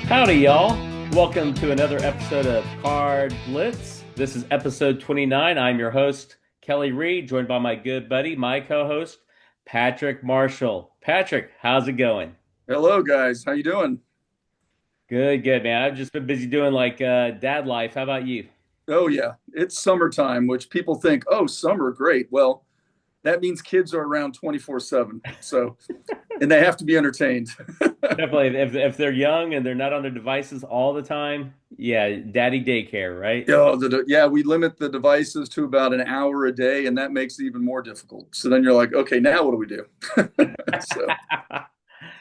Howdy, y'all. Welcome to another episode of CardBlitz. This is episode 29. I'm your host, Kelly Reed, joined by my good buddy, my co-host, Patrick Marshall. Patrick, how's it going? Hello, guys. How you doing? Good, good, man. I've just been busy doing dad life. How about you? Oh yeah, it's summertime, which people think, oh, summer, great. Well, that means kids are around 24/7. So, and they have to be entertained. Definitely, if they're young and they're not on their devices all the time, yeah, daddy daycare, right? Yeah, we limit the devices to about an hour a day, and that makes it even more difficult. So then you're like, okay, now what do we do? So,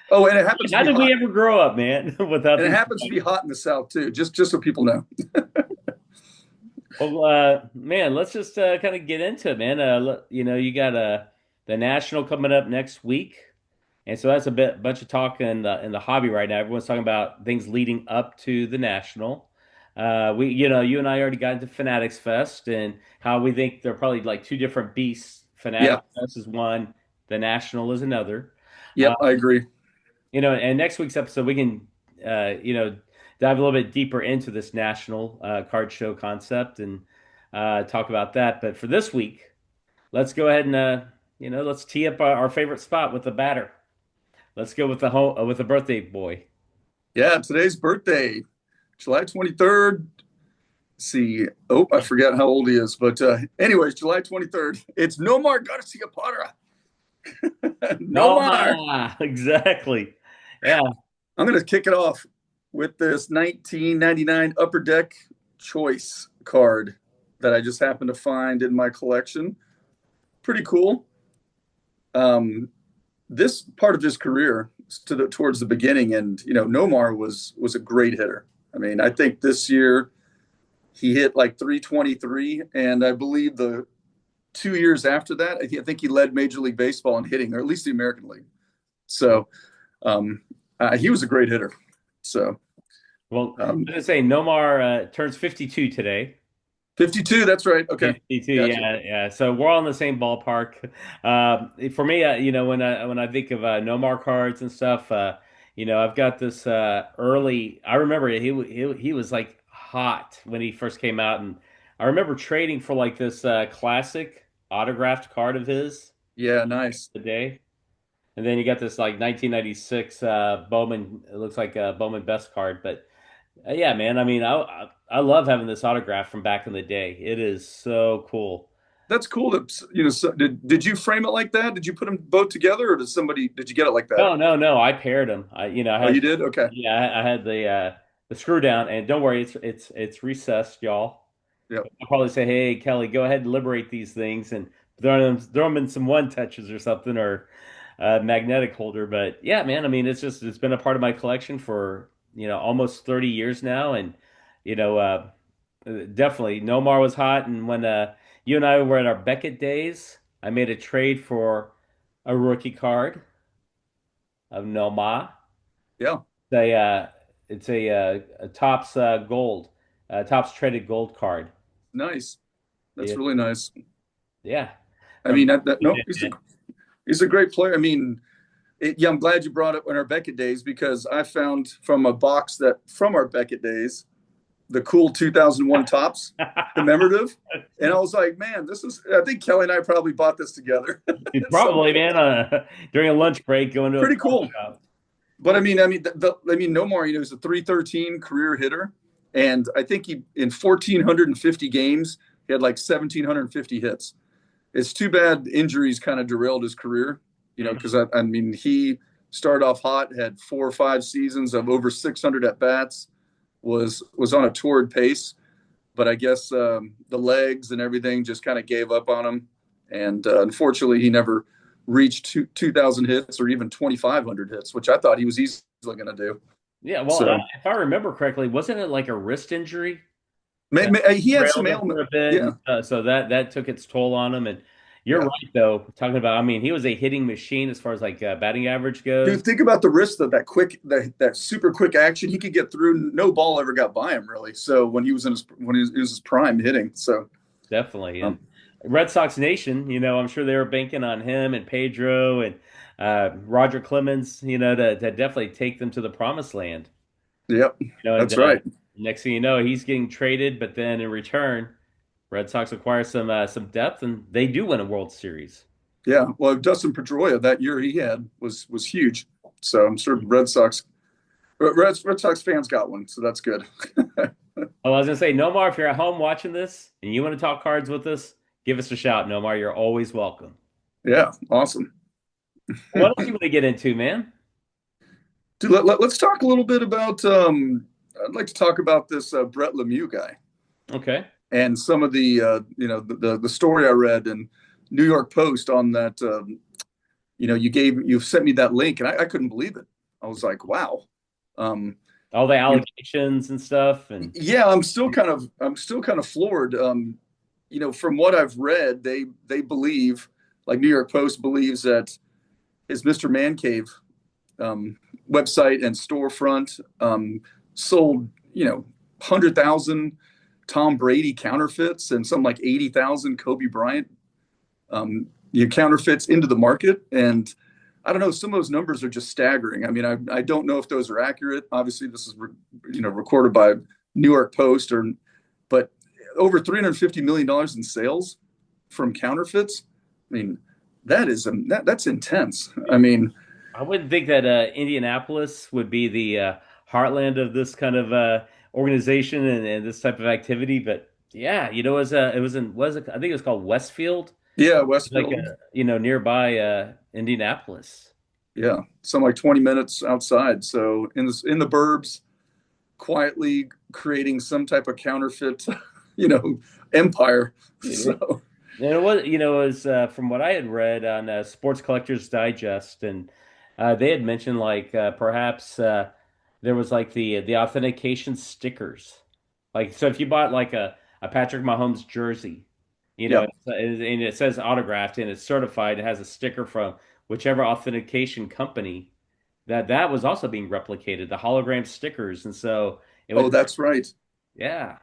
oh, and it happens to How be did we hot, ever grow up, man, without and it these happens to be hot in the South too. Just so people know. Well, man, let's just kind of get into it, man. You got the national coming up next week, and so that's a bunch of talk in the hobby right now. Everyone's talking about things leading up to the national. You and I already got into Fanatics Fest and how we think they're probably like two different beasts. Yeah, Fanatics Fest is one, the national is another. Uh, yep, I agree. and next week's episode we can, dive a little bit deeper into this national card show concept and talk about that. But for this week, let's go ahead and let's tee up our favorite spot with the batter. Let's go with the birthday boy. Yeah, today's birthday, July 23rd. See, oh, I forgot how old he is, but anyways, July 23rd. It's Nomar Garciaparra. No, Nomar. exactly. Yeah. I'm going to kick it off with this 1999 Upper Deck Choice card that I just happened to find in my collection. Pretty cool. This part of his career towards the beginning, and Nomar was a great hitter. I mean, I think this year he hit like 323, and I believe the 2 years after that, I think he led Major League Baseball in hitting, or at least the American League. So um, he was a great hitter. So Well, I was um, gonna say Nomar turns 52 today. 52, that's right. Okay, 52, gotcha. yeah, yeah. So we're all in the same ballpark. For me, when I think of Nomar cards and stuff, I've got this early. I remember he was like hot when he first came out, and I remember trading for like this classic autographed card of his Yeah, nice. the day, and then you got this like 1996 Bowman. It looks like a Bowman Best card, but yeah, man. I mean, I love having this autograph from back in the day. It is so cool. That's cool. So, did you frame it like that? Did you put them both together, or did you get it like that? No, no, no. I paired them. I Oh, had you did? Okay. yeah, I had the screw down, and don't worry, it's recessed, y'all. Yep. I'll probably say, hey, Kelly, go ahead and liberate these things and throw them in some one touches or something or a magnetic holder. But yeah, man, I mean, it's been a part of my collection for almost 30 years now, and you know, uh, definitely Nomar was hot, and when you and I were at our Beckett days, I made a trade for a rookie card of Nomar. Yeah. They it's a Topps gold, Topps traded gold card. Nice. That's It, really nice. yeah, I from mean, no, he's a great player. I mean, yeah, I'm glad you brought up in our Beckett days because I found from a box that from our Beckett days the cool 2001 tops commemorative, and I was like, man, this is. I think Kelly and I probably bought this together It's at some probably, point. man, during a lunch break going to a Pretty pawn cool. shop. But I mean, Nomar, he's a 313 career hitter, and I think he in 1,450 games he had like 1,750 hits. It's too bad injuries kind of derailed his career, Mhm. because I mean he started off hot, had 4 or 5 seasons of over 600 at bats, was on a torrid pace, but I guess the legs and everything just kind of gave up on him, and unfortunately he never reached 2,000 hits or even 2,500 hits, which I thought he was easily going to do. Yeah, well, So if I remember correctly, wasn't it like a wrist injury that he had some trailed him for ailment. a bit, Yeah, and so that took its toll on him. And you're yeah. right, though, talking about. I mean, he was a hitting machine as far as like batting average Dude, goes. think about the risk of that quick, that super quick action he could get through. No ball ever got by him really. So when he was his prime hitting. So Definitely. um, And Red Sox Nation, I'm sure they were banking on him and Pedro and Roger Clemens, to definitely take them to the promised land. Yep, And that's right. next thing you know, he's getting traded, but then in return, Red Sox acquire some depth, and they do win a World Series. Yeah, well, Dustin Pedroia that year he had was huge. So I'm sure Red Sox fans got one, so that's good. Oh, I was gonna say, Nomar, if you're at home watching this and you want to talk cards with us, give us a shout, Nomar. You're always welcome. Yeah, awesome. What else you want to get into, man? Dude, us talk a little bit about. I'd like to talk about this Brett Lemieux guy Okay. and some of the the story I read in New York Post on that. You sent me that link and I couldn't believe it. I was like, wow. Um, All the you know, allegations and stuff, and yeah, I'm still kind of floored. From what I've read, they believe, like New York Post believes that his Mr. Man Cave website and storefront sold 100,000 Tom Brady counterfeits and some like 80,000 Kobe Bryant counterfeits into the market. And I don't know, some of those numbers are just staggering. I mean, I don't know if those are accurate. Obviously, this is recorded by New York Post, but over $350 million in sales from counterfeits. I mean, that's intense. I mean, I wouldn't think that Indianapolis would be the heartland of this kind of organization and this type of activity. But yeah, it was in was it, I think it was called Westfield, yeah, like Westfield. nearby Indianapolis. Yeah, some like 20 minutes outside. So in the burbs, quietly creating some type of counterfeit, you know, empire. So And it was, it was from what I had read on Sports Collectors Digest, and they had mentioned like perhaps there was like the authentication stickers, like so if you bought like a Patrick Mahomes jersey, yeah. and it says autographed and it's certified, it has a sticker from whichever authentication company that was also being replicated, the hologram stickers, and so it Oh, would, that's right. yeah.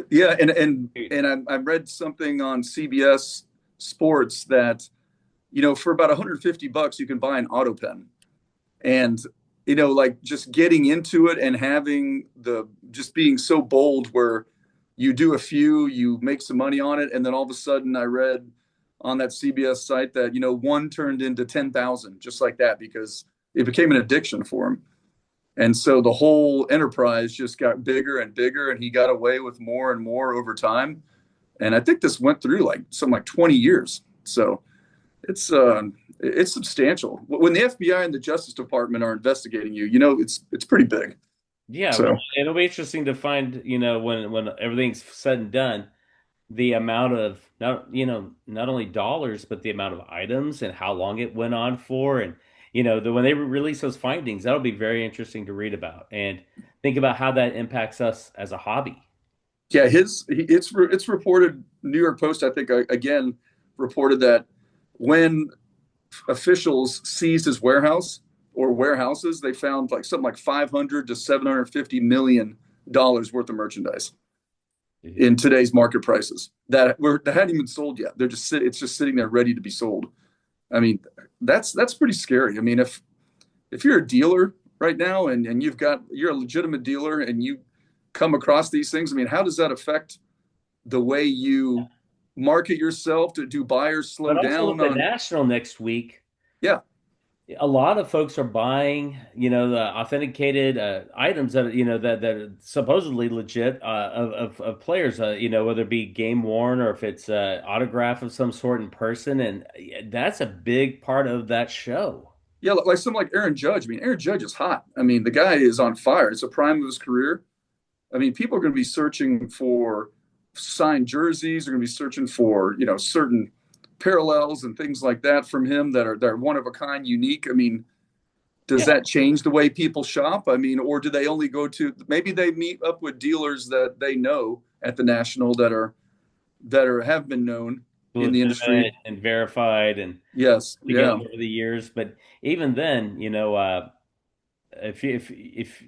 Yeah, and I read something on CBS Sports that for about 150 bucks you can buy an auto pen. And like just getting into it and having the just being so bold where you do a few, you make some money on it, and then all of a sudden I read on that CBS site that one turned into 10,000 just like that because it became an addiction for him. And so the whole enterprise just got bigger and bigger, and he got away with more and more over time. And I think this went through like 20 years. So it's it's substantial. When the FBI and the Justice Department are investigating you, it's pretty big. Yeah, well, So it'll be interesting to find, when everything's said and done, the amount of not only dollars, but the amount of items and how long it went on for, and when they release those findings, that'll be very interesting to read about and think about how that impacts us as a hobby. yeah, it's reported. New York Post, I think, again reported that when officials seized his warehouse or warehouses, they found like something like 500 to 750 million dollars worth of merchandise in today's market prices that hadn't even sold yet. It's just sitting there ready to be sold. I mean, that's pretty scary. I mean, if you're a dealer right now and you're a legitimate dealer and you come across these things, I mean, how does that affect the way you market yourself? Do buyers slow But also with down the on? national next week, Yeah, a lot of folks are buying, the authenticated items that that are supposedly legit of players, whether it be game worn or if it's autograph of some sort in person, and that's a big part of that show. yeah, like some like Aaron Judge. I mean, Aaron Judge is hot. I mean, the guy is on fire. It's the prime of his career. I mean, people are going to be searching for signed jerseys. They're going to be searching for certain parallels and things like that from him that are one of a kind, unique. I mean, does Yeah, that change the way people shop? I mean, or do they only go to maybe they meet up with dealers that they know at the National that are have been known in the industry? legitimate and verified and Yes, again yeah, over the years. But even then, if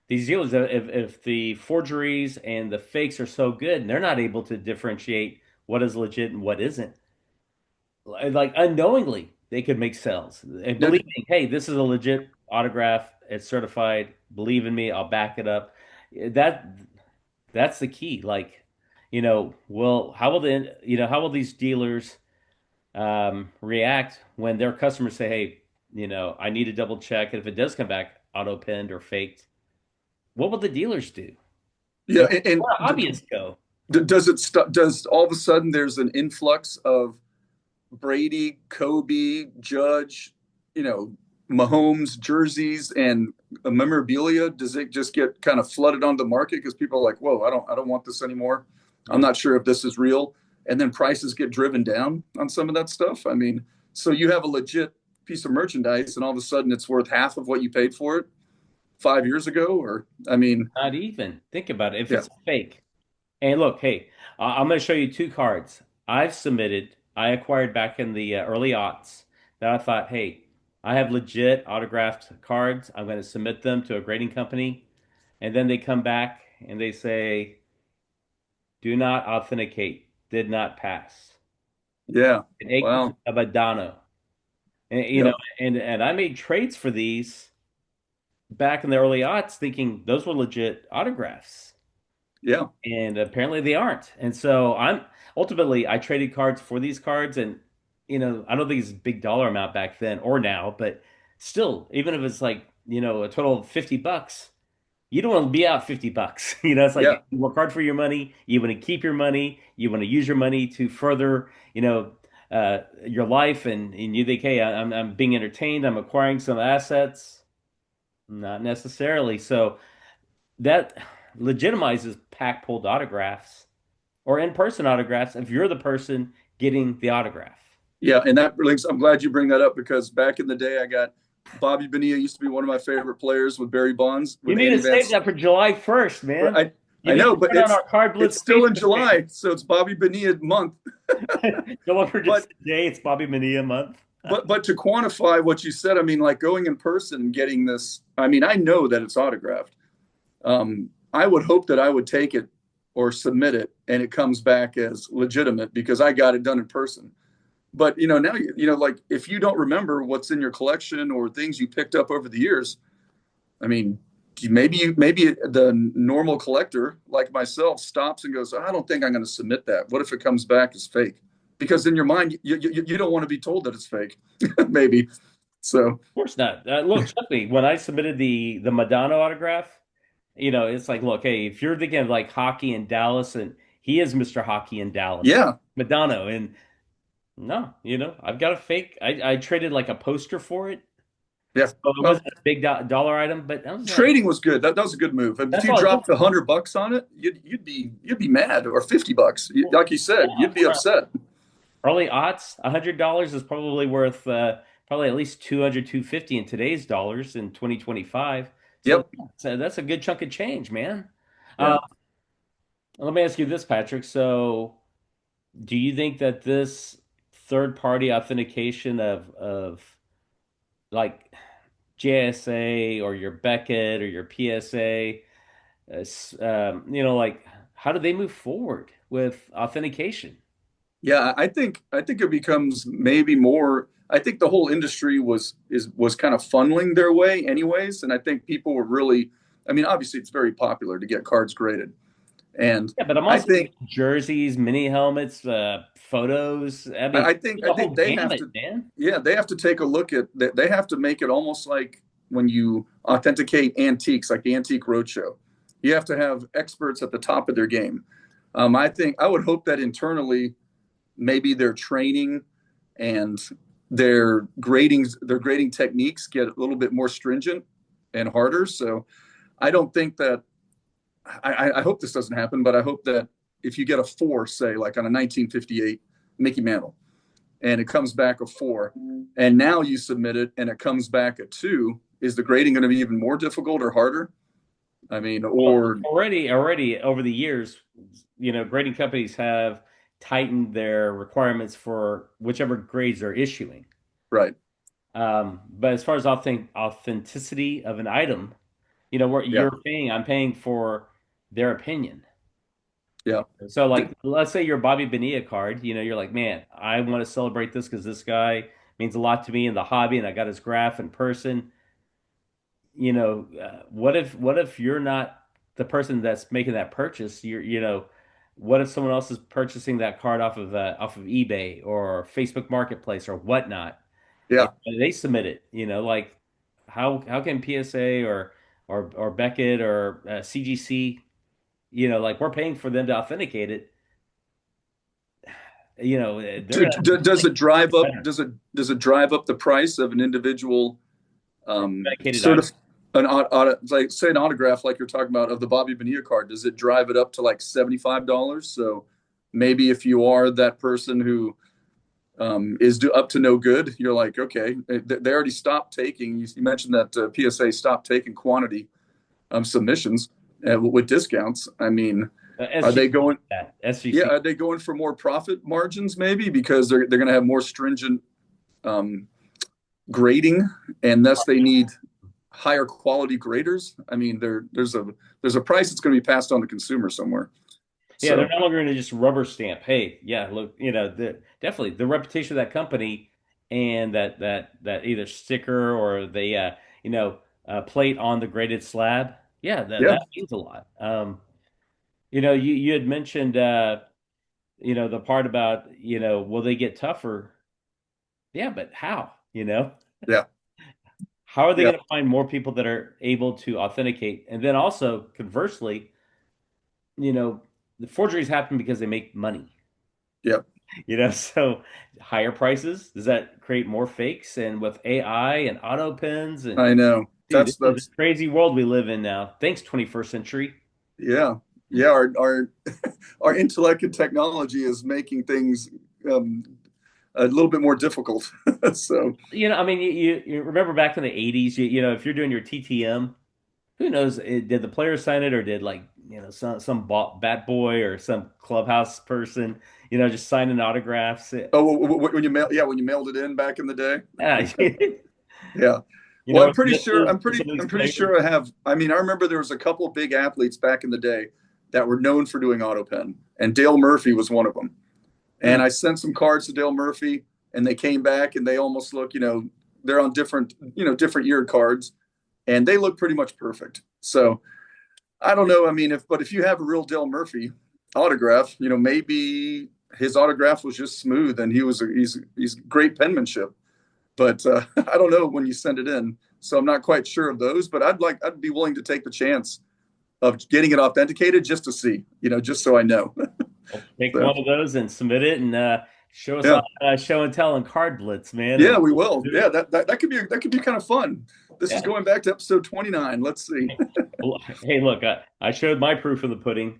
these dealers, if the forgeries and the fakes are so good and they're not able to differentiate what is legit and what isn't, like unknowingly they could make sales and yeah. believing, hey, this is a legit autograph, it's certified. believe in me, I'll back it up. That that's the key. Like, how will how will these dealers react when their customers say, "Hey, I need to double check, and if it does come back auto pinned or faked, what will the dealers do? Yeah, and Where do hobbyists go?" does all of a sudden there's an influx of Brady, Kobe, Judge, you know, Mahomes jerseys and memorabilia? Does it just get kind of flooded onto the market because people are like, "Whoa, I don't want this anymore. I'm Yeah. not sure if this is real." And then prices get driven down on some of that stuff. I mean, so you have a legit piece of merchandise, and all of a sudden it's worth half of what you paid for it 5 years ago. Or, I mean, Not even. Think about it. If yeah, it's fake, and look, hey, I'm going to show you two cards I acquired back in the early aughts that I thought, hey, I have legit autographed cards. I'm going to submit them to a grading company. And then they come back and they say, do not authenticate, did not pass. yeah, An acre wow, of Adano. And, yep, and I made trades for these back in the early aughts thinking those were legit autographs. yeah, And apparently they aren't. And so I traded cards for these cards, and I don't think it's a big dollar amount back then or now, but still, even if it's like a total of $50, you don't want to be out $50. It's like yeah, you work hard for your money, you want to keep your money, you want to use your money to further your life, and you think, hey, I'm being entertained, I'm acquiring some assets. Not necessarily. So that legitimizes pack pulled autographs or in-person autographs if you're the person getting the autograph. yeah. And that links. I'm glad you bring that up because back in the day, I got Bobby Bonilla used to be one of my favorite players with Barry Bonds You with need to Andy Van. save that for July 1st, But man. I You need know, to but put on our it's CardBlitz still in Facebook July, so it's Bobby Bonilla month. page. No longer just But today, it's Bobby Mania month. but to quantify what you said, I mean, like going in person and getting this. I mean, I know that it's autographed. I would hope that I would take it or submit it, and it comes back as legitimate because I got it done in person. But now like if you don't remember what's in your collection or things you picked up over the years, I mean, maybe the normal collector like myself stops and goes, I don't think I'm going to submit that. What if it comes back as fake? Because in your mind, you don't want to be told that it's fake. Maybe so. Of course not. Look, trust me, when I submitted the Madonna autograph, it's like, look, hey, if you're thinking of like hockey in Dallas, and he is Mr. Hockey in Dallas, Yeah, Madonna, and no, I've got a fake. I traded like a poster for it. yeah. So it Well, wasn't a big dollar item, but I was like, trading was good. That was a good move. If that's you all I was dropped looking for. $100 on it, you'd be mad, or $50. Well, Like you said, yeah, you'd be for upset. early aughts, $100 is probably worth probably at least 200, 250 in today's dollars in 2025. So Yep. that's a good chunk of change, man. Uh, Yeah. let me ask you this, Patrick. So, do you think that this third-party authentication of like JSA or your Beckett or your PSA, like how do they move forward with authentication? Yeah, I think it becomes maybe more. I think the whole industry was kind of funneling their way anyways, and I think people were really. I mean, obviously, it's very popular to get cards graded, and Yeah, but I'm I also think thinking jerseys, mini helmets, photos. I mean, I think I the whole think they have gamut, to. man. Yeah, they have to take a look at. They have to make it almost like when you authenticate antiques, like the Antique Roadshow. You have to have experts at the top of their game. I think I would hope that internally maybe their training and their grading techniques get a little bit more stringent and harder. So I don't think that I hope this doesn't happen, but I hope that if you get a 4, say like on a 1958 Mickey Mantle, and it comes back a 4, and now you submit it and it comes back a 2, is the grading going to be even more difficult or harder? I mean, Well, or already over the years, grading companies have tightened their requirements for whichever grades they're issuing. right? But as far as authenticity of an item, where Yeah, I'm paying for their opinion. yeah, So, like, let's say your Bobby Bonilla card, you're like, man, I want to celebrate this because this guy means a lot to me in the hobby, and I got his graph in person. what if you're not the person that's making that purchase? What if someone else is purchasing that card off of eBay or Facebook Marketplace or whatnot, and Yeah. they submit it? Like how can PSA or Beckett or CGC, like we're paying for them to authenticate it. They're gonna Does it drive up? better Does it drive up the price of an individual authenticated item. certif like say an autograph like you're talking about of the Bobby Bonilla card? Does it drive it up to like $75? So maybe if you are that person who up to no good, you're like, okay, they already stopped taking. You mentioned that PSA stopped taking quantity submissions with discounts. I mean, are they SGC, going? that Yeah, SGC. are they going for more profit margins maybe because they're going to have more stringent um, grading, and thus they need higher quality graders? I mean, there's a price that's going to be passed on to consumer somewhere. Yeah, they're So no longer going to just rubber stamp. Hey, yeah, look, definitely the reputation of that company and that either sticker or the plate on the graded slab. Yeah, that yeah, that means a lot. You had mentioned the part about will they get tougher? Yeah, but how? yeah, How are they yeah, going to find more people that are able to authenticate? And then also conversely, you know, the forgeries happen because they make money. yeah. So higher prices, does that create more fakes? And with AI and auto pens and I know. dude, this is That's a crazy world we live in now. Thanks, 21st century. yeah, yeah. Our our intellect and technology is making things um, a little bit more difficult. So I mean, you remember back in the 80s, if you're doing your TTM, who knows, did the player sign it or did like, some bat boy or some clubhouse person, just signing autographs? oh, when you when you mailed it in back in the day. Yeah. Yeah. Well, I'm What's pretty sure. missing for some of these I'm pretty players? sure I have. I mean, I remember there was a couple of big athletes back in the day that were known for doing auto pen, and Dale Murphy was one of them. Hmm. And I sent some cards to Dale Murphy, and they came back, and they almost look, they're on different, different year cards, and they look pretty much perfect. So I don't know. I mean, if you have a real Dale Murphy autograph, maybe his autograph was just smooth, and he's great penmanship. But I don't know when you send it in, so I'm not quite sure of those. But I'd be willing to take the chance of getting it authenticated just to see, just so I know. We'll take So one of those and submit it and show us on yeah, show and tell on CardBlitz, man. yeah, And we will. do Yeah, it. that could be kind of fun. This is Yeah. going back to episode 29. Let's see. Well, hey, look, I showed my proof of the pudding.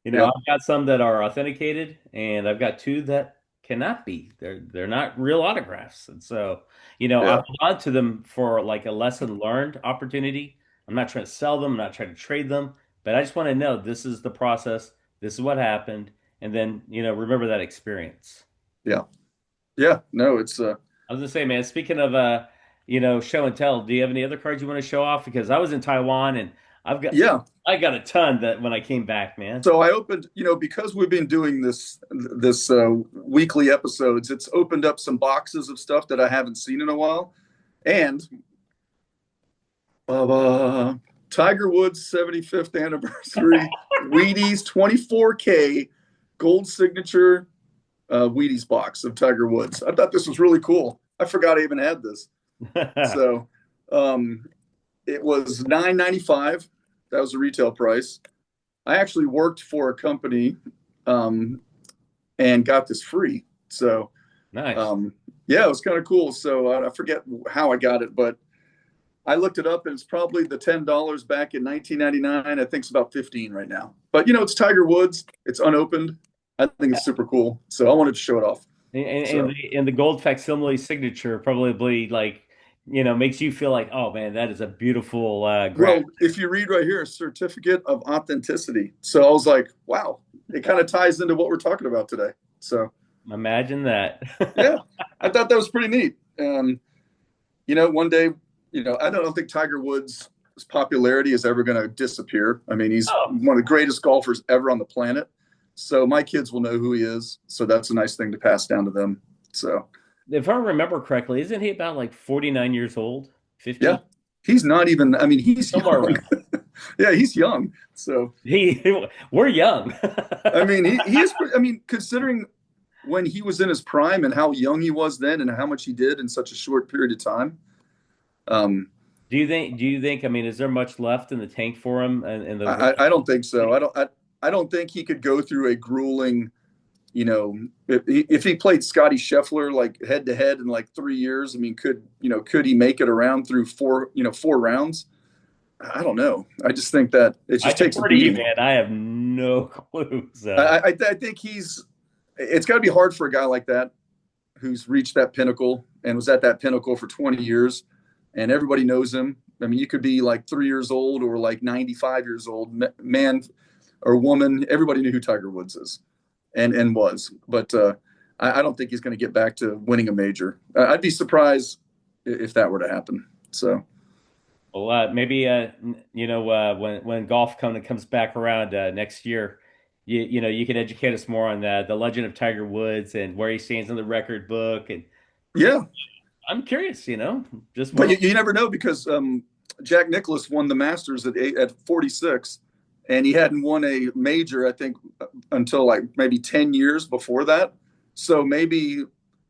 Yeah, I've got some that are authenticated, and I've got two that cannot be. They're not real autographs, and so I yeah, hold on to them for like a lesson learned opportunity. I'm not trying to sell them. I'm not trying to trade them, but I just want to know this is the process. This is what happened, and then remember that experience. yeah, yeah. No, it's I was gonna say, man, speaking of show and tell, do you have any other cards you want to show off? Because I was in Taiwan and I've got yeah. I got a ton that when I came back, man. So I opened, because we've been doing this weekly episodes. It's opened up some boxes of stuff that I haven't seen in a while, and Tiger Woods 75th anniversary Wheaties 24K gold signature Wheaties box of Tiger Woods. I thought this was really cool. I forgot I even had this. So um, it was $9.95. That was the retail price. I actually worked for a company um, and got this free. So Nice. um, yeah, it was kind of cool. So I forget how I got it, but I looked it up, and it's probably the $10 back in 1999. I think it's about 15 right now. But it's Tiger Woods. It's unopened. I think it's super cool. So I wanted to show it off. And So the gold facsimile signature probably like makes you feel like, oh man, that is a beautiful graph. well, if you read right here, a certificate of authenticity. So I was like, wow, it kind of ties into what we're talking about today. So Imagine that. yeah, I thought that was pretty neat. One day, I don't think Tiger Woods' popularity is ever going to disappear. I mean, he's Oh, one of the greatest golfers ever on the planet. So my kids will know who he is. So that's a nice thing to pass down to them. So if I remember correctly, isn't he about like 49 years old? yeah, 50? he's not even. I mean, he's Somewhere young. around. Yeah, he's young. So He, we're young. I mean, he is. I mean, considering when he was in his prime and how young he was then, and how much he did in such a short period of time. Um, Do you think? Do you think? I mean, is there much left in the tank for him and the work? I don't think so. I don't think he could go through a grueling. You know, if he played Scotty Scheffler like head to head in like 3 years, I mean, could he make it around through four rounds? I don't know. I just think that it I just takes a defer to you, beating. man. I have no clue. So I think it's got to be hard for a guy like that who's reached that pinnacle and was at that pinnacle for 20 years and everybody knows him. I mean, you could be like 3 years old or like 95 years old, man or woman. Everybody knew who Tiger Woods is and was. But I don't think he's going to get back to winning a major. I'd be surprised if that were to happen. So, well, maybe when golf comes back around next year, you can educate us more on the legend of Tiger Woods and where he stands in the record book. And yeah, yeah. I'm curious. Just But one. you never know because Jack Nicklaus won the Masters at 46, and he hadn't won a major, I think, until like maybe 10 years before that. So maybe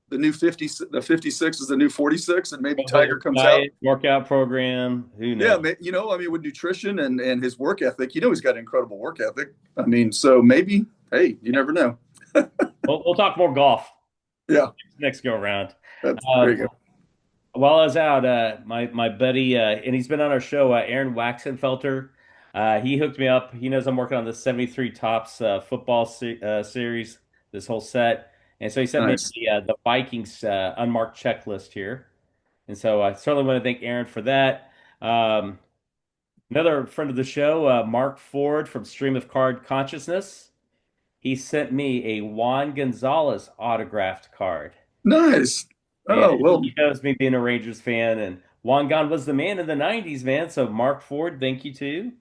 the 56 is the new 46, and maybe Tiger comes out. Diet, workout program. Who Yeah, knows? I mean, with nutrition and his work ethic, he's got an incredible work ethic. I mean, so maybe, hey, you never know. We'll talk more golf Yeah, next go around. there Uh, you go. while I was out, my buddy, and he's been on our show, Aaron Waxenfelter. He hooked me up. He knows I'm working on the 73 Tops football series, this whole set, and so he sent me Nice. the Vikings unmarked checklist here, and so I certainly want to thank Aaron for that. Um, Another friend of the show, Mark Ford from Stream of Card Consciousness. He sent me a Juan Gonzalez autographed card. Nice. And Oh, well, he knows me being a Rangers fan, and Juan Gon was the man in the 90s, man. So, Mark Ford, thank you too.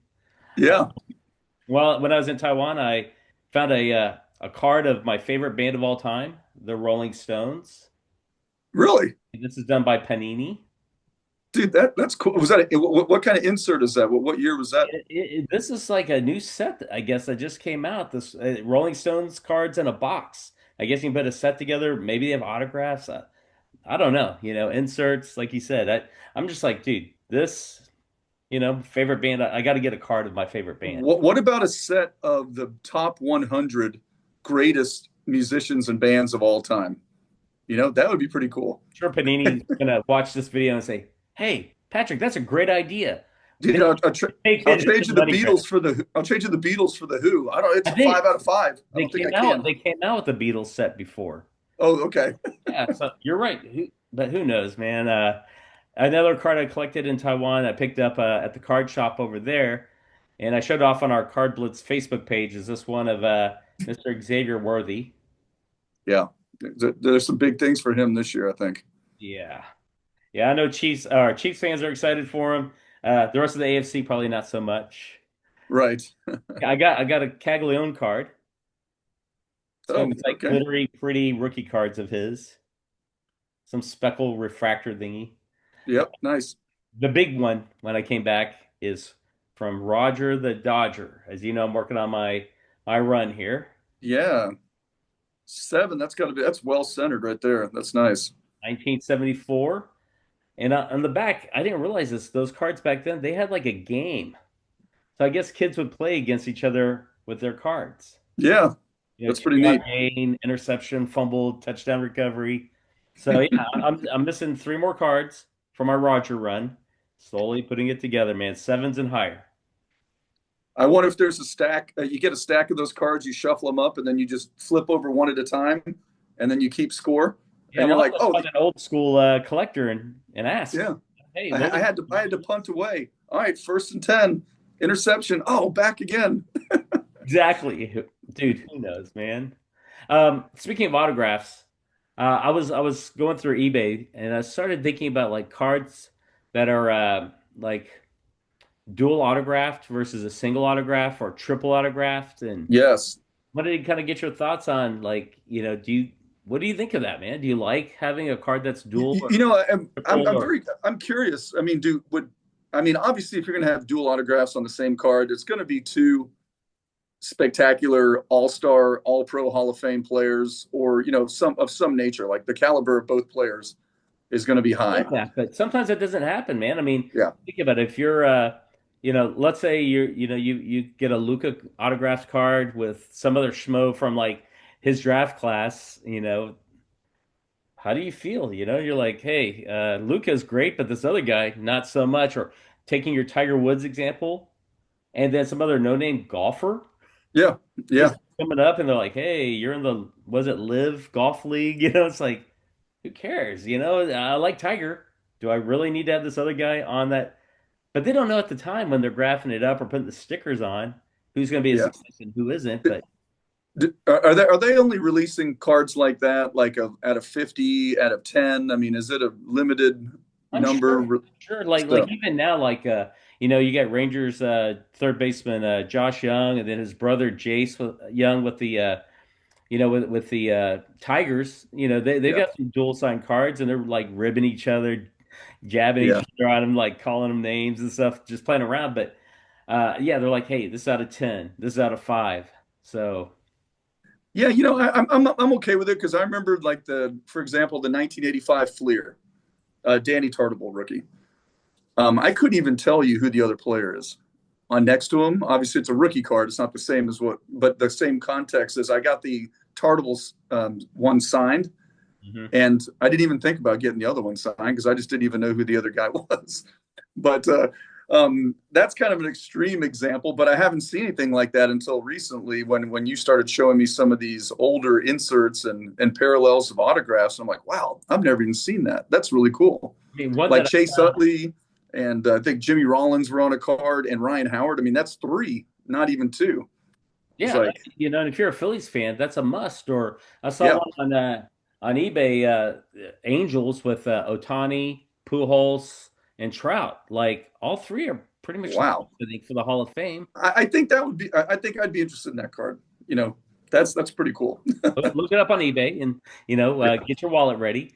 yeah. Well, when I was in Taiwan, I found a card of my favorite band of all time, the Rolling Stones. Really? This is done by Panini. Dude, that's cool. Was that what kind of insert is that? What year was that? This is like a new set, I guess, that just came out. This Rolling Stones cards in a box. I guess you can put a set together. Maybe they have autographs. I don't know. Inserts, like you said. I'm just like, dude, this, favorite band. I got to get a card of my favorite band. What about a set of the top 100 greatest musicians and bands of all time? That would be pretty cool. Sure, Panini's gonna watch this video and say, "Hey, Patrick, that's a great idea." Dude, Take I'll it trade as you the money grab. Beatles for the Who. I don't. It's I a think 5 out of 5. I they don't think I came out. can. They came out with the Beatles set before. Oh, okay. Yeah, so you're right. But who knows, man? Another card I collected in Taiwan, I picked up at the card shop over there, and I showed off on our CardBlitz Facebook page. Is this one of Mr. Xavier Worthy? Yeah, there's some big things for him this year, I think. Yeah, yeah. I know Chiefs fans are excited for him. The rest of the AFC probably not so much. Right. I got a Caglione card, so Oh, it's like okay. glittery, pretty rookie cards of his. Some speckle refractor thingy. Yep. Nice. The big one when I came back is from Roger the Dodger. As you know, I'm working on my run here. Yeah. 7. That's well centered right there. That's nice. 1974. And on the back, I didn't realize this. Those cards back then, they had like a game. So I guess kids would play against each other with their cards. Yeah. That's pretty Two-yard neat. gain, interception, fumble, touchdown recovery. So yeah, I'm missing three more cards for my Roger run. Slowly putting it together, man. Sevens and higher. I wonder if there's a stack. You get a stack of those cards, you shuffle them up, and then you just flip over one at a time, and then you keep score. Yeah, And you're well, like, I was oh, an old school collector and ask, yeah. hey, I had to punt away. All right, 1st and 10, interception. Oh, back again. exactly, dude. Who knows, man? Speaking of autographs, I was going through eBay and I started thinking about like cards that are like dual autographed versus a single autograph or triple autographed, and Yes. wanted to kind of get your thoughts on like what do you think of that, man? Do you like having a card that's dual or I'm triple or I'm curious. I mean, I mean, obviously, if you're going to have dual autographs on the same card, it's going to be two spectacular all-star, all-pro Hall of Fame players, or some nature. Like the caliber of both players is going to be high. Love that, but sometimes it doesn't happen, man. I mean, Yeah, think about it. If you're, let's say you get a Luca autographed card with some other schmo from like his draft class, how do you feel? You're like, hey, Luca's great, but this other guy, not so much. Or taking your Tiger Woods example, and then some other no-name golfer yeah, is yeah, coming up, and they're like, hey, you're in the, was it Live Golf League? It's like, who cares? I like Tiger. Do I really need to have this other guy on that? But they don't know at the time when they're graphing it up or putting the stickers on who's going to be a yeah. success and who isn't. But Are they only releasing cards like that, like out of 50, out of 10? I mean, is it a limited I'm number? sure, like So even now, like you got Rangers third baseman Josh Young, and then his brother Jace Young with the with the Tigers. They've yeah, got some dual sign cards, and they're like ribbing each other, jabbing each yeah, other on them, like calling them names and stuff, just playing around. But yeah, they're like, hey, this is out of 10, this is out of 5. So yeah. I'm okay with it because I remember like for example, the 1985 Fleer, Danny Tartable rookie. I couldn't even tell you who the other player is. On next to him, obviously it's a rookie card. It's not the same as but the same context is I got the Tartables one signed, mhm. and I didn't even think about getting the other one signed because I just didn't even know who the other guy was. But that's kind of an extreme example. But I haven't seen anything like that until recently when you started showing me some of these older inserts and parallels of autographs. And I'm like, wow, I've never even seen that. That's really cool. I mean, one Like that Chase Utley and I think Jimmy Rollins were on a card and Ryan Howard. I mean, that's three, not even two. It's Yeah, like, and if you're a Phillies fan, that's a must. Or I saw yeah, one on eBay, Angels with Otani, Pujols, and Trout. Like all three are pretty much wow. locked, I think, for the Hall of Fame. I think that would be. I think I'd be interested in that card. That's pretty cool. Look it up on eBay and Yeah, get your wallet ready.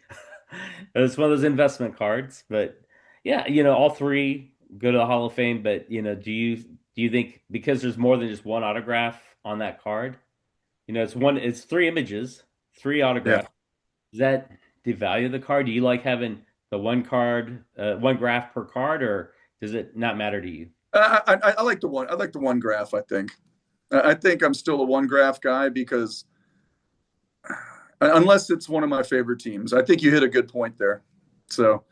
It's one of those investment cards, but yeah, all three go to the Hall of Fame. But do you think because there's more than just one autograph on that card? It's three images, three yeah. autographs. Does that devalue the card? Do you like having the one card, one graph per card, or does it not matter to you? I like the one. I like the one graph. I think I'm still a one graph guy because unless it's one of my favorite teams, I think you hit a good point there. So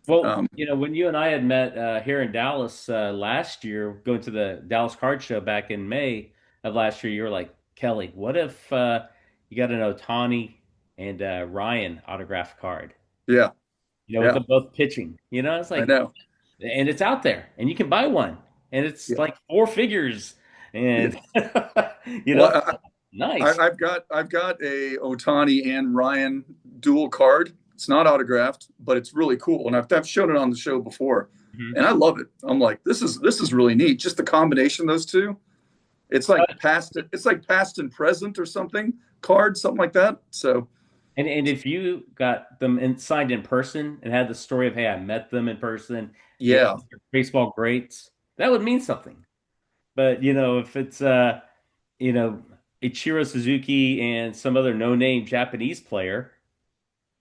Well, um, when you and I had met here in Dallas last year, going to the Dallas Card Show back in May of last year, you were like, Kelly, what if you got an Otani and Ryan autograph card? yeah, With yeah, them both pitching. It's I like, know. and it's out there, and you can buy one, and it's Yeah, like four figures, yeah. and Well, nice. I've got a Otani and Ryan dual card. It's not autographed, but it's really cool, and I've shown it on the show before, Mhm. and I love it. I'm like, this is really neat. Just the combination of those two. It's like past and present or something card, something like that. So And if you got them signed in person and had the story of, hey, I met them in person, yeah, yeah, they're baseball greats, that would mean something. But if it's you know, Ichiro Suzuki and some other no-name Japanese player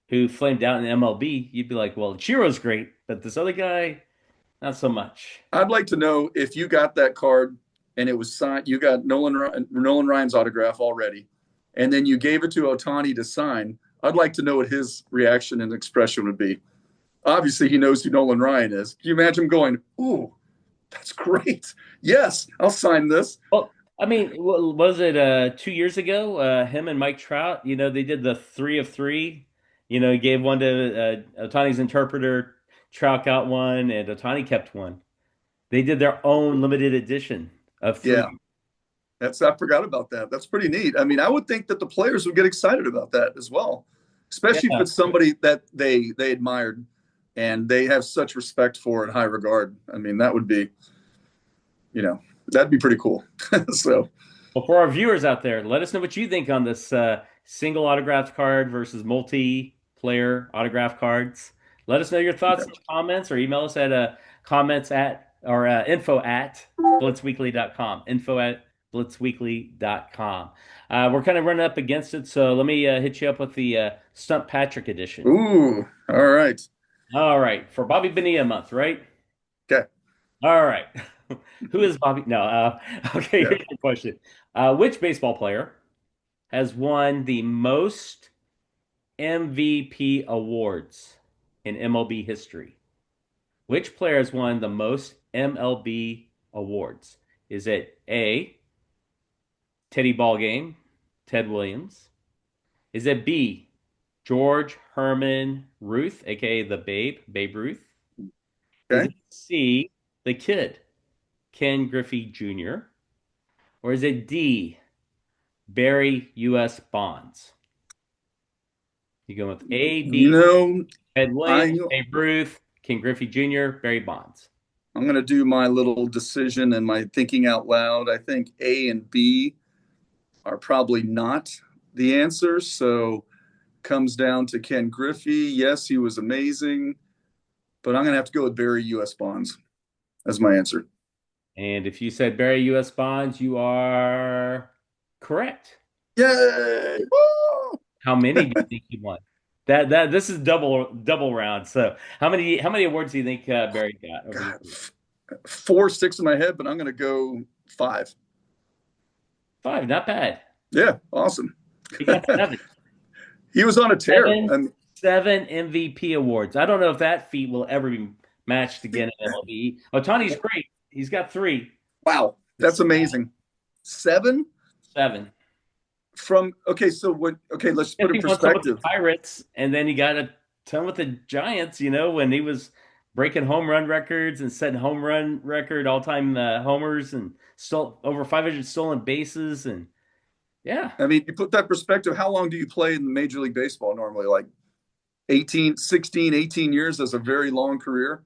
who flamed out in MLB, you'd be like, well, Ichiro's great, but this other guy, not so much. I'd like to know if you got that card and it was signed. You got Nolan Ryan's autograph already, and then you gave it to Otani to sign. I'd like to know what his reaction and expression would be. Obviously, he knows who Nolan Ryan is. Can you imagine him going, "Ooh, that's great. Yes, I'll sign this." Well, I mean, was it 2 years ago? Him and Mike Trout, they did the 3 of 3. He gave one to Otani's interpreter. Trout got one, and Otani kept one. They did their own limited edition of Yeah, three. I forgot about that. That's pretty neat. I mean, I would think that the players would get excited about that as well, especially if Yeah, it's somebody that they admired and they have such respect for and high regard. I mean, that'd be pretty cool. So well, for our viewers out there, let us know what you think on this single autographed card versus multi-player autograph cards. Let us know your thoughts yeah, in the comments or email us at comments at or info at blitzweekly.com. Info at blitzweekly.com. We're kind of running up against it, so let me hit you up with the Stump Patrick edition. Ooh, all right. All right, for Bobby Bonilla month, right? Okay. All right. Who is Bobby? No. Okay, Yeah. here's the question. Which baseball player has won the most MVP awards in MLB history? Which player has won the most MLB awards? Is it A, Teddy Ballgame, Ted Williams? Is it B, George Herman Ruth, aka the Babe, Babe Ruth? Is Okay. it C, the Kid, Ken Griffey Jr.? Or is it D, Barry U.S. Bonds? You go with A, You B, know, Ted Williams, I Babe Ruth, Ken Griffey Jr., Barry Bonds. I'm going to do my little decision and my thinking out loud. I think A and B are probably not the answers. So comes down to Ken Griffey. Yes, he was amazing, but I'm going to have to go with Barry U.S. Bonds as my answer. And if you said Barry U.S. Bonds, you are correct. Yay! Woo! How many do you think he won? That this is double round. So how many awards do you think Barry got over the God, years? four sticks in my head, but I'm going to go five. Five, not bad. Yeah, awesome. He got seven. He was on a tear. Seven, And seven MVP awards. I don't know if that feat will ever be matched again in MLB. Otani's great. He's got three. wow, that's amazing. Seven Seven. from okay. So what? Okay, let's Yes, put in he won some with the perspective. Pirates, and then he got a ton with the Giants. When he was breaking home run records and setting home run record, all time homers, and stole over 500 stolen bases, and yeah, I mean, you put that perspective. How long do you play in Major League Baseball normally? Like 18, 16, 18 years. That's a very long career.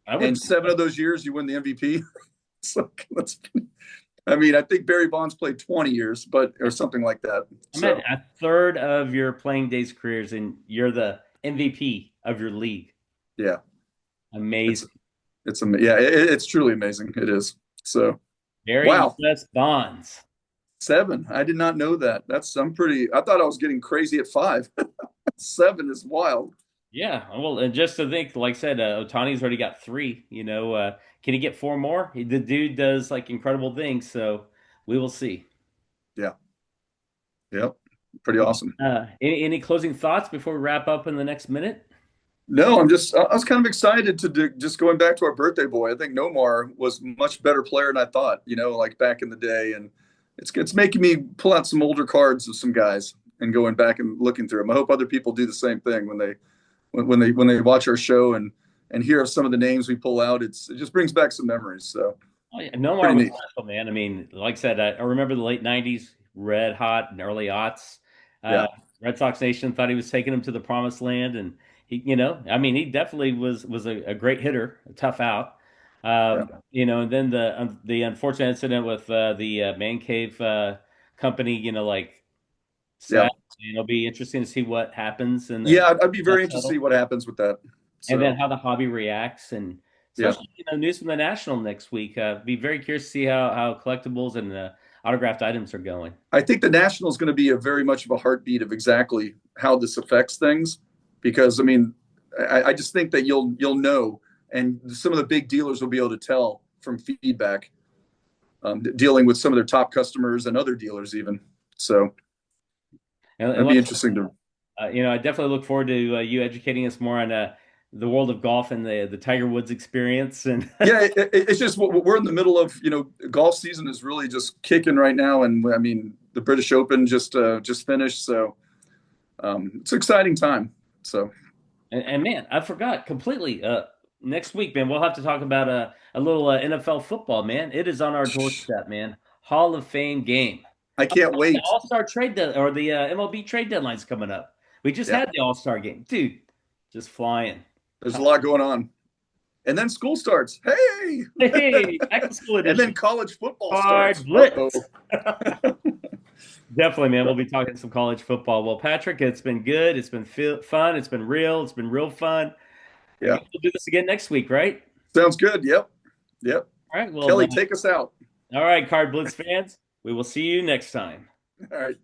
I would And think seven so. of those years, you win the MVP. So I mean, I think Barry Bonds played 20 years, but or something like that. I'm at So a third of your playing days careers, and you're the MVP of your league. yeah, it's Amazing. yeah, it's truly amazing. It is. So Barry wow, U.S. Bonds. seven. I did not know that. That's I'm pretty. I thought I was getting crazy at five. Seven is wild. Yeah, well, and just to think, like I said, Otani's already got three. Can he get four more? The dude does like incredible things, so we will see. Yeah, yep, pretty awesome. Any closing thoughts before we wrap up in the next minute? No, I was kind of excited to do, just going back to our birthday boy. I think Nomar was a much better player than I thought, like back in the day. And it's making me pull out some older cards of some guys and going back and looking through them. I hope other people do the same thing when they watch our show and hear of some of the names we pull out. It just brings back some memories. So Oh, yeah. Nomar pretty was neat. special, man. I mean, like I said, I remember the late '90s, red hot and early aughts. Yeah, Uh, Red Sox Nation thought he was taking him to the promised land, and I mean, he definitely was a great hitter, a tough out. yeah, And then the unfortunate incident with the man cave company, like yeah, sad. It'll be interesting to see what happens in the yeah. I'd be very dust interested to see settle, what happens with that. and then So how the hobby reacts, and yeah, especially news from the National next week. Be very curious to see how collectibles and autographed items are going. I think the National is going to be a very much of a heartbeat of exactly how this affects things, because I mean, I just think that you'll know, and some of the big dealers will be able to tell from feedback, dealing with some of their top customers and other dealers even. So And that'd be like interesting to. I definitely look forward to you educating us more on the world of golf and the Tiger Woods experience. And Yeah, it's just we're in the middle of. Golf season is really just kicking right now, and I mean the British Open just finished, so it's an exciting time. So and man, I forgot completely. Next week, man, we'll have to talk about a little NFL football, man. It is on our doorstep, man. Hall of Fame game. I can't The wait. All-Star or the MLB trade deadline's coming up. We just Yeah, had the All-Star game, dude. Just flying. there's a lot going on. And then school starts. Hey, Hey, back to school and then edition. college football Card starts. Uh-oh. Blitz. Definitely, man. We'll be talking some college football. Well, Patrick, it's been good. It's been fun. It's been real. It's been real fun. I Yeah, guess we'll do this again next week, right? Sounds good. Yep. Yep. All right. Well, Kelly, take us out. all right, CardBlitz fans. We will see you next time. All right.